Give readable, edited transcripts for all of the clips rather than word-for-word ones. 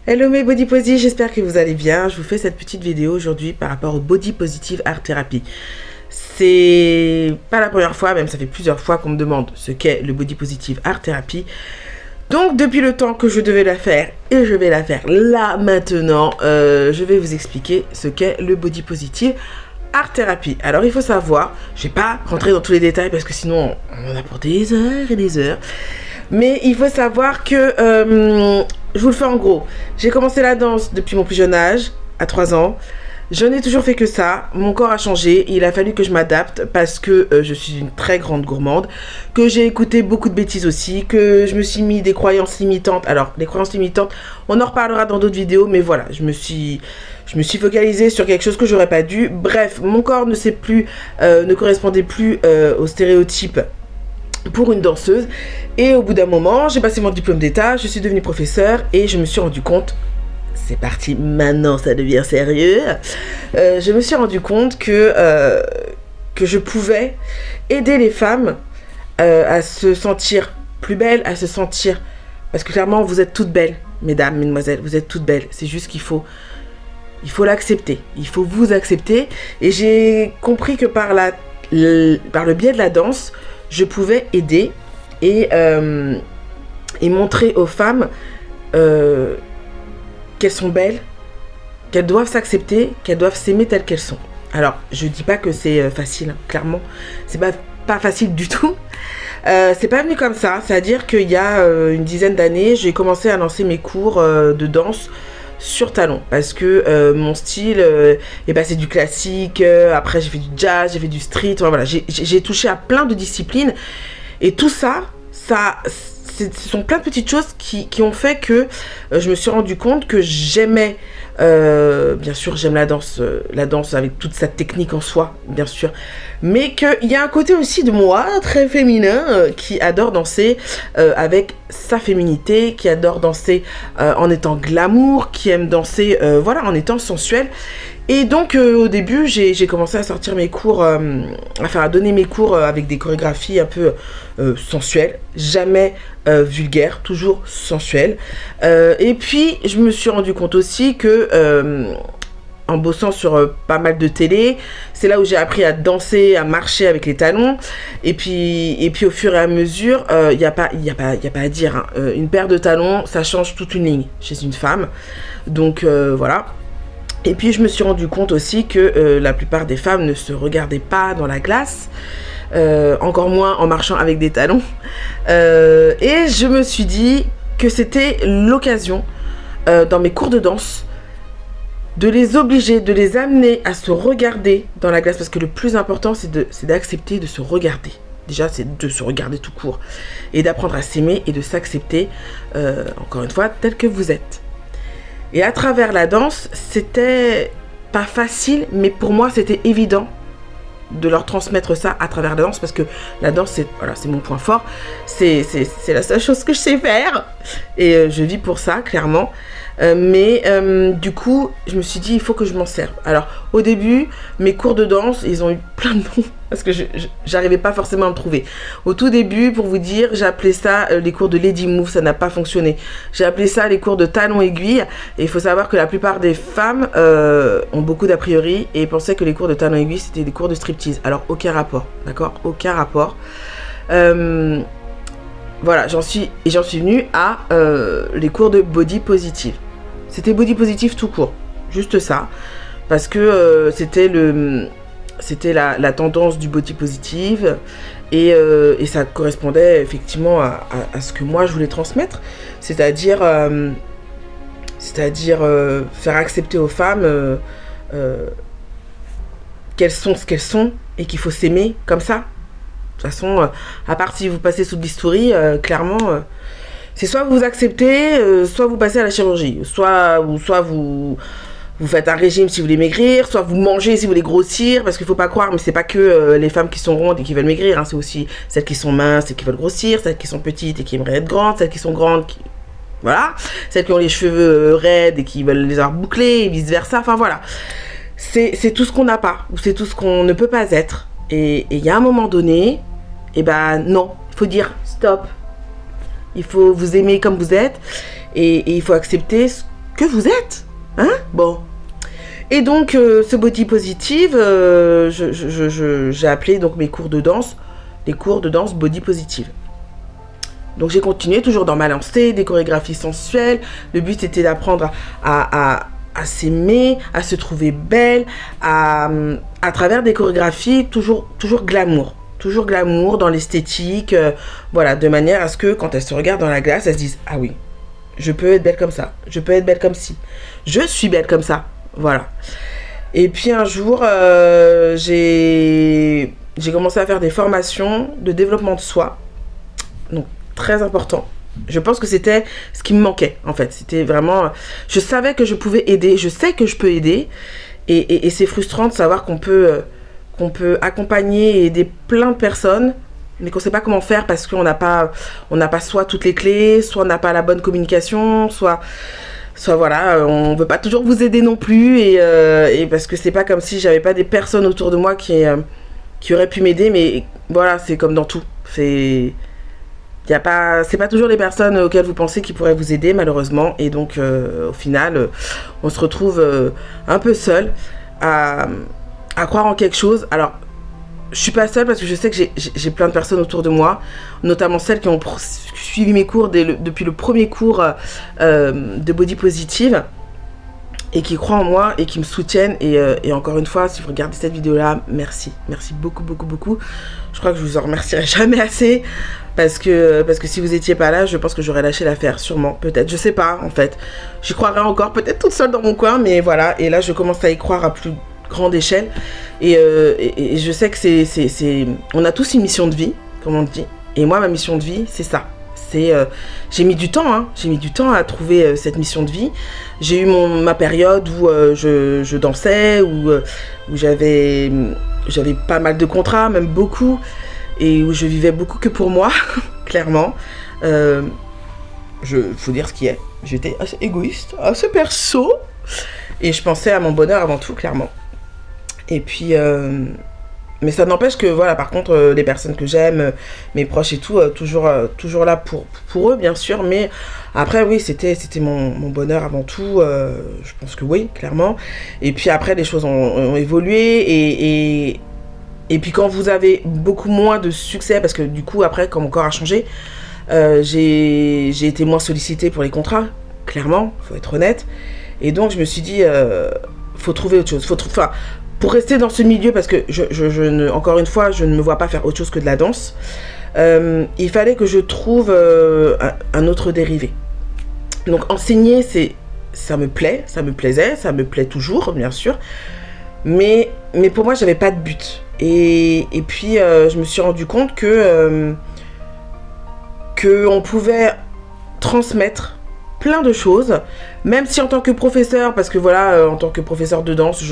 Hello mes body posies, j'espère que vous allez bien. Je vous fais cette petite vidéo aujourd'hui par rapport au body positive art therapy. C'est pas la première fois, même ça fait plusieurs fois qu'on me demande ce qu'est le body positive art therapy. Donc depuis le temps que je devais la faire et je vais la faire là maintenant, je vais vous expliquer ce qu'est le body positive art therapy. Alors il faut savoir, je vais pas rentrer dans tous les détails parce que sinon on en a pour des heures et des heures. Mais il faut savoir que, je vous le fais en gros, j'ai commencé la danse depuis mon plus jeune âge, à 3 ans. Je n'ai toujours fait que ça, mon corps a changé, il a fallu que je m'adapte parce que je suis une très grande gourmande, que j'ai écouté beaucoup de bêtises aussi, que je me suis mis des croyances limitantes. Alors, les croyances limitantes, on en reparlera dans d'autres vidéos, mais voilà, je me suis focalisée sur quelque chose que j'aurais pas dû. Bref, mon corps ne correspondait plus aux stéréotypes pour une danseuse, et au bout d'un moment j'ai passé mon diplôme d'état, je suis devenue professeure et je me suis rendu compte, c'est parti, maintenant ça devient sérieux, je me suis rendu compte que je pouvais aider les femmes à se sentir plus belles, à se sentir, parce que clairement vous êtes toutes belles, mesdames, mesdemoiselles, vous êtes toutes belles, c'est juste qu'il faut l'accepter, il faut vous accepter, et j'ai compris que par le biais de la danse, je pouvais aider et montrer aux femmes qu'elles sont belles, qu'elles doivent s'accepter, qu'elles doivent s'aimer telles qu'elles sont. Alors, je dis pas que c'est facile, hein, clairement. C'est pas facile du tout. C'est pas venu comme ça. C'est-à-dire qu'il y a une dizaine d'années, j'ai commencé à lancer mes cours de danse sur talon, parce que mon style c'est du classique, après j'ai fait du jazz, j'ai fait du street, voilà, j'ai touché à plein de disciplines, et tout ça ce sont plein de petites choses qui ont fait que je me suis rendu compte que j'aimais, bien sûr j'aime la danse avec toute sa technique en soi, bien sûr, mais qu'il y a un côté aussi de moi très féminin qui adore danser avec sa féminité, qui adore danser en étant glamour, qui aime danser voilà, en étant sensuel. Et donc au début j'ai commencé à sortir mes cours, à donner mes cours avec des chorégraphies un peu sensuelles, jamais vulgaires, toujours sensuelles. Et puis je me suis rendu compte aussi que en bossant sur pas mal de télé, c'est là où j'ai appris à danser, à marcher avec les talons. Et puis au fur et à mesure, y a pas à dire, hein. Une paire de talons, ça change toute une ligne chez une femme. Donc voilà. Et puis je me suis rendu compte aussi que la plupart des femmes ne se regardaient pas dans la glace, encore moins en marchant avec des talons. Et je me suis dit que c'était l'occasion, dans mes cours de danse, de les obliger, de les amener à se regarder dans la glace, parce que le plus important c'est d'accepter de se regarder. Déjà c'est de se regarder tout court, et d'apprendre à s'aimer et de s'accepter, encore une fois, tel que vous êtes. Et à travers la danse, c'était pas facile, mais pour moi c'était évident de leur transmettre ça à travers la danse, parce que la danse c'est mon point fort, c'est la seule chose que je sais faire, et je vis pour ça clairement. Mais du coup je me suis dit il faut que je m'en serve. Alors au début mes cours de danse ils ont eu plein de noms parce que j'arrivais pas forcément à me trouver. Au tout début, pour vous dire, j'ai appelé ça les cours de Lady Move, ça n'a pas fonctionné. J'ai appelé ça les cours de talon aiguille, et il faut savoir que la plupart des femmes ont beaucoup d'a priori et pensaient que les cours de talon aiguille c'était des cours de striptease. Alors aucun rapport, d'accord, aucun rapport. Voilà, j'en suis venue à les cours de body positive. C'était body positive tout court, juste ça, parce que c'était la tendance du body positive, et ça correspondait effectivement à ce que moi je voulais transmettre, c'est-à-dire faire accepter aux femmes qu'elles sont ce qu'elles sont et qu'il faut s'aimer comme ça. De toute façon, à part si vous passez sous le bistouri, clairement, c'est soit vous acceptez, soit vous passez à la chirurgie, soit vous faites un régime si vous voulez maigrir, soit vous mangez si vous voulez grossir, parce qu'il faut pas croire, mais c'est pas que les femmes qui sont rondes et qui veulent maigrir, hein, c'est aussi celles qui sont minces et qui veulent grossir, celles qui sont petites et qui aimeraient être grandes, celles qui sont grandes, voilà, celles qui ont les cheveux raides et qui veulent les avoir bouclés, et vice versa, enfin voilà. C'est tout ce qu'on n'a pas, ou c'est tout ce qu'on ne peut pas être. Et il y a un moment donné, et ben non, il faut dire stop. Il faut vous aimer comme vous êtes, et il faut accepter ce que vous êtes. Hein? Bon. Et donc, ce body positive, j'ai appelé donc mes cours de danse, les cours de danse body positive. Donc, j'ai continué toujours dans ma lancée, des chorégraphies sensuelles. Le but était d'apprendre à s'aimer, à se trouver belle, à travers des chorégraphies toujours glamour. Toujours glamour dans l'esthétique, voilà, de manière à ce que quand elle se regarde dans la glace, elle se dise « Ah oui, je peux être belle comme ça, je peux être belle comme ci, je suis belle comme ça. » Voilà. Et puis un jour, j'ai commencé à faire des formations de développement de soi. Donc, très important. Je pense que c'était ce qui me manquait, en fait. C'était vraiment... Je savais que je pouvais aider, je sais que je peux aider. Et c'est frustrant de savoir qu'on peut accompagner et aider plein de personnes, mais qu'on ne sait pas comment faire parce qu'on n'a pas soit toutes les clés, soit on n'a pas la bonne communication, soit voilà, on ne veut pas toujours vous aider non plus, et parce que c'est pas comme si j'avais pas des personnes autour de moi qui auraient pu m'aider, mais voilà, c'est comme dans tout. C'est pas toujours les personnes auxquelles vous pensez qui pourraient vous aider, malheureusement, et donc au final, on se retrouve un peu seul à croire en quelque chose. Alors, je suis pas seule parce que je sais que j'ai plein de personnes autour de moi, notamment celles qui ont suivi mes cours depuis le premier cours de body positive et qui croient en moi et qui me soutiennent. Et encore une fois, si vous regardez cette vidéo-là, merci. Merci beaucoup, beaucoup, beaucoup. Je crois que je vous en remercierai jamais assez parce que si vous étiez pas là, je pense que j'aurais lâché l'affaire, sûrement, peut-être. Je sais pas, en fait. J'y croirais encore, peut-être toute seule dans mon coin, mais voilà. Et là, je commence à y croire à plus grande échelle, et je sais que on a tous une mission de vie, comme on dit, et moi ma mission de vie c'est ça, j'ai mis du temps, à trouver cette mission de vie. J'ai eu ma période où je dansais, où j'avais pas mal de contrats, même beaucoup, et où je vivais beaucoup que pour moi, clairement. Faut dire ce qui est, j'étais assez égoïste, assez perso, et je pensais à mon bonheur avant tout, clairement. Et puis, mais ça n'empêche que, voilà, par contre, les personnes que j'aime, mes proches et tout, toujours là pour eux, bien sûr. Mais après, oui, c'était mon bonheur avant tout. Je pense que oui, clairement. Et puis après, les choses ont évolué. Et puis quand vous avez beaucoup moins de succès, parce que du coup, après, quand mon corps a changé, j'ai été moins sollicitée pour les contrats, clairement, faut être honnête. Et donc, je me suis dit, faut trouver autre chose. Pour rester dans ce milieu, parce que encore une fois, je ne me vois pas faire autre chose que de la danse, il fallait que je trouve un autre dérivé. Donc enseigner, ça me plaît, ça me plaisait, ça me plaît toujours, bien sûr, mais pour moi, j'avais pas de but. Et puis, je me suis rendu compte que on pouvait transmettre plein de choses, même si en tant que professeur, parce que voilà, en tant que professeur de danse,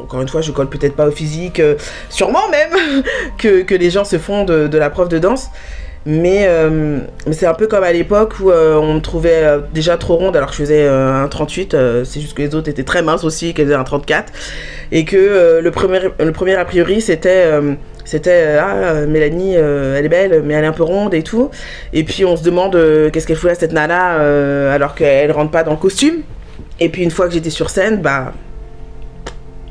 encore une fois, je colle peut-être pas au physique, sûrement même, que les gens se font de la prof de danse, mais c'est un peu comme à l'époque où on me trouvait déjà trop ronde alors que je faisais un 38, c'est juste que les autres étaient très minces aussi, qu'elles faisaient un 34, et que le premier a priori c'était Mélanie, elle est belle, mais elle est un peu ronde et tout. Et puis on se demande qu'est-ce qu'elle fout là, cette nana, alors qu'elle rentre pas dans le costume. Et puis une fois que j'étais sur scène, bah,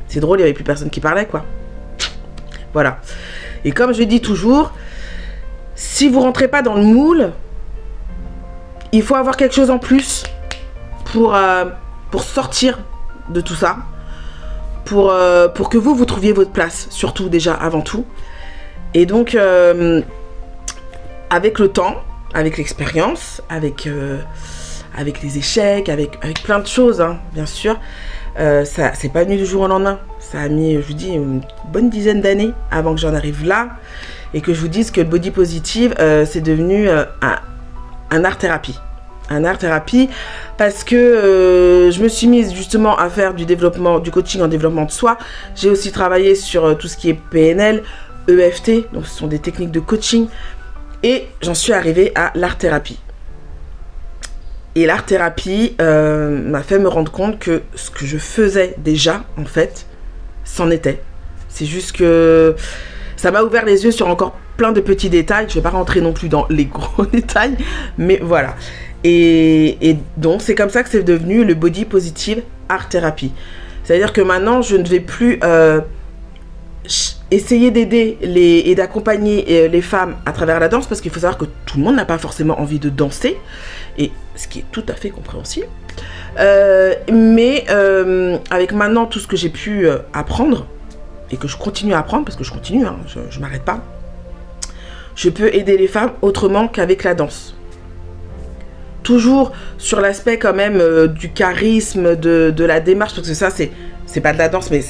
c'est drôle, il y avait plus personne qui parlait, quoi. Voilà. Et comme je dis toujours, si vous rentrez pas dans le moule, il faut avoir quelque chose en plus pour sortir de tout ça. Pour que vous trouviez votre place, surtout déjà, avant tout. Et donc, avec le temps, avec l'expérience, avec les échecs, avec plein de choses, hein, bien sûr, ça c'est pas venu du jour au lendemain. Ça a mis, je vous dis, une bonne dizaine d'années avant que j'en arrive là, et que je vous dise que le body positive, c'est devenu un art-thérapie. Un art-thérapie, parce que je me suis mise justement à faire du coaching en développement de soi. J'ai aussi travaillé sur tout ce qui est PNL, EFT, donc ce sont des techniques de coaching, et j'en suis arrivée à l'art-thérapie. Et l'art-thérapie m'a fait me rendre compte que ce que je faisais déjà, en fait, c'en était. C'est juste que ça m'a ouvert les yeux sur encore plein de petits détails. Je ne vais pas rentrer non plus dans les gros détails, mais voilà. Et donc, c'est comme ça que c'est devenu le Body Positive Art Therapy. C'est-à-dire que maintenant, je ne vais plus essayer d'aider et d'accompagner les femmes à travers la danse, parce qu'il faut savoir que tout le monde n'a pas forcément envie de danser, et ce qui est tout à fait compréhensible. Mais avec maintenant tout ce que j'ai pu apprendre, et que je continue à apprendre, parce que je continue, hein, je m'arrête pas, je peux aider les femmes autrement qu'avec la danse. Toujours sur l'aspect quand même du charisme, de la démarche, parce que ça c'est pas de la danse, mais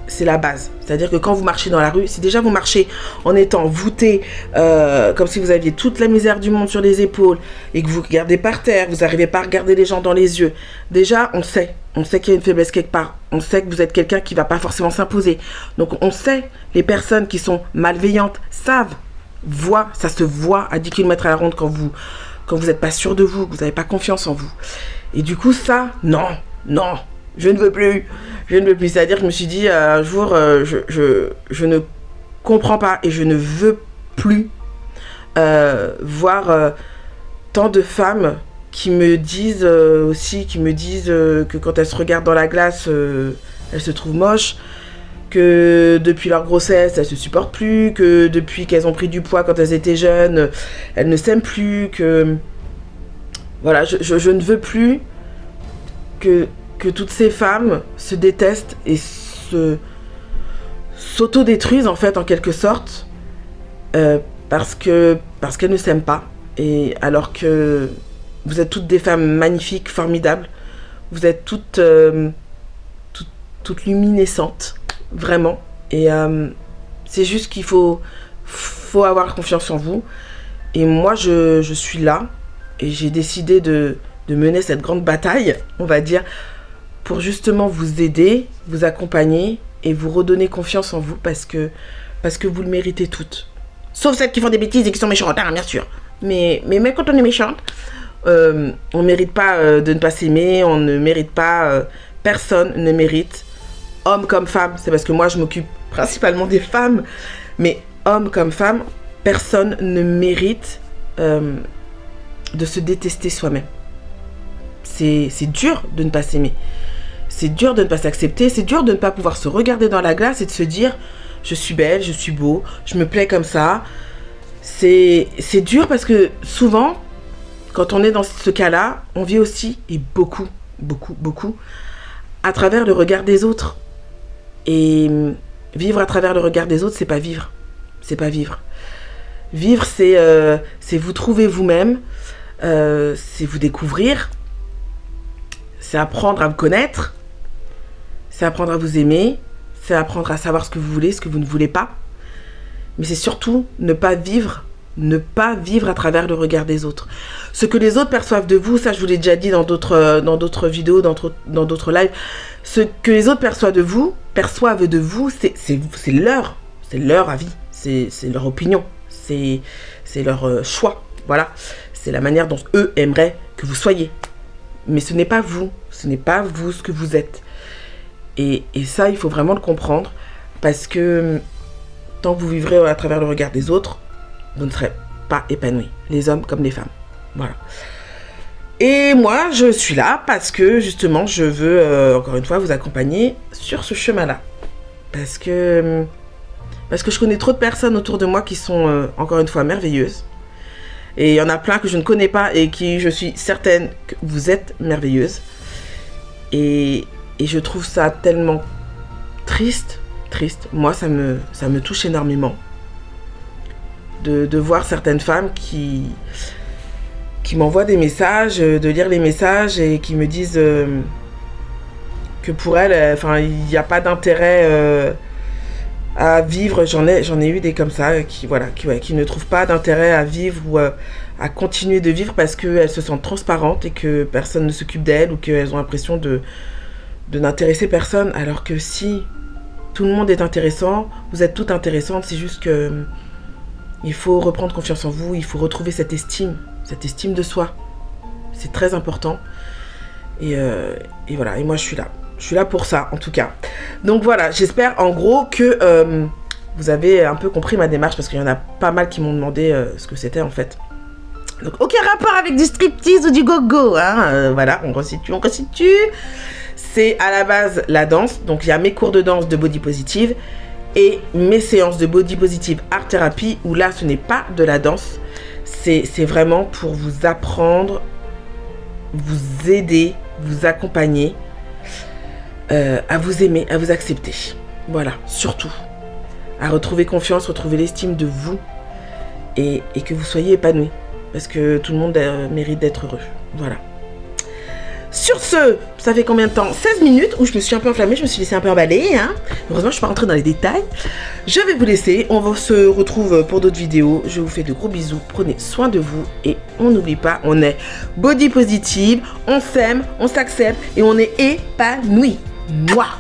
c'est la base. C'est-à-dire que quand vous marchez dans la rue, si déjà vous marchez en étant voûté, comme si vous aviez toute la misère du monde sur les épaules, et que vous regardez par terre, vous n'arrivez pas à regarder les gens dans les yeux, déjà on sait qu'il y a une faiblesse quelque part, on sait que vous êtes quelqu'un qui va pas forcément s'imposer. Donc on sait, les personnes qui sont malveillantes savent, voient, ça se voit à 10 km à la ronde quand vous n'êtes pas sûr de vous, que vous n'avez pas confiance en vous. Et du coup ça, non, je ne veux plus. C'est-à-dire que je me suis dit, un jour, je ne comprends pas et je ne veux plus voir tant de femmes qui me disent que quand elles se regardent dans la glace, elles se trouvent moches, que depuis leur grossesse, elles se supportent plus, que depuis qu'elles ont pris du poids quand elles étaient jeunes, elles ne s'aiment plus, que... Voilà, je ne veux plus que toutes ces femmes se détestent et s'autodétruisent en fait en quelque sorte parce qu'elles ne s'aiment pas, et alors que vous êtes toutes des femmes magnifiques, formidables, vous êtes toutes luminescentes, vraiment, et c'est juste qu'il faut avoir confiance en vous. Et moi je suis là et j'ai décidé de mener cette grande bataille, on va dire, pour justement vous aider, vous accompagner et vous redonner confiance en vous, parce que vous le méritez toutes. Sauf celles qui font des bêtises et qui sont méchantes, hein, bien sûr. Mais même quand on est méchante, on ne mérite pas de ne pas s'aimer, on ne mérite pas, personne ne mérite, homme comme femme, c'est parce que moi je m'occupe principalement des femmes, mais homme comme femme, personne ne mérite de se détester soi-même. C'est dur de ne pas s'aimer. C'est dur de ne pas s'accepter, c'est dur de ne pas pouvoir se regarder dans la glace et de se dire je suis belle, je suis beau, je me plais comme ça. C'est dur parce que souvent, quand on est dans ce cas-là, on vit aussi, et beaucoup, à travers le regard des autres. Et vivre à travers le regard des autres, c'est pas vivre. C'est pas vivre. Vivre, c'est vous trouver vous-même, c'est vous découvrir, c'est apprendre à vous connaître, c'est apprendre à vous aimer, c'est apprendre à savoir ce que vous voulez, ce que vous ne voulez pas. Mais c'est surtout ne pas vivre à travers le regard des autres. Ce que les autres perçoivent de vous, ça je vous l'ai déjà dit dans d'autres vidéos, dans d'autres lives, ce que les autres perçoivent de vous, c'est leur avis, c'est leur opinion, c'est leur choix, voilà. C'est la manière dont eux aimeraient que vous soyez. Mais ce n'est pas vous ce que vous êtes. Et ça, il faut vraiment le comprendre, parce que tant que vous vivrez à travers le regard des autres, vous ne serez pas épanoui, les hommes comme les femmes. Voilà. Et moi, je suis là parce que justement, je veux encore une fois vous accompagner sur ce chemin-là. Parce que je connais trop de personnes autour de moi qui sont encore une fois merveilleuses. Et il y en a plein que je ne connais pas et qui, je suis certaine que vous êtes merveilleuses. Et je trouve ça tellement triste. Moi, ça me touche énormément de voir certaines femmes qui m'envoient des messages, de lire les messages et qui me disent que pour elles, il n'y a pas d'intérêt à vivre. J'en ai eu des comme ça qui ne trouvent pas d'intérêt à vivre ou à continuer de vivre parce qu'elles se sentent transparentes et que personne ne s'occupe d'elles, ou qu'elles ont l'impression de n'intéresser personne, alors que si tout le monde est intéressant, vous êtes toutes intéressantes, c'est juste que il faut reprendre confiance en vous, il faut retrouver cette estime de soi. C'est très important. Et voilà, et moi je suis là pour ça en tout cas. Donc voilà, j'espère en gros que vous avez un peu compris ma démarche, parce qu'il y en a pas mal qui m'ont demandé ce que c'était en fait Donc aucun rapport avec du striptease ou du go-go, hein. Voilà, on restitue. C'est à la base la danse, donc il y a mes cours de danse de body positive et mes séances de body positive art thérapie où là ce n'est pas de la danse, c'est vraiment pour vous apprendre, vous aider, vous accompagner à vous aimer, à vous accepter. Voilà, surtout à retrouver confiance, retrouver l'estime de vous et que vous soyez épanoui parce que tout le monde mérite d'être heureux. Voilà. Sur ce, ça fait combien de temps? 16 minutes où je me suis un peu enflammée, je me suis laissée un peu emballer, hein. Heureusement, je ne suis pas rentrée dans les détails. Je vais vous laisser, on se retrouve pour d'autres vidéos. Je vous fais de gros bisous, prenez soin de vous et on n'oublie pas, on est body positive, on s'aime, on s'accepte et on est épanoui. Mouah.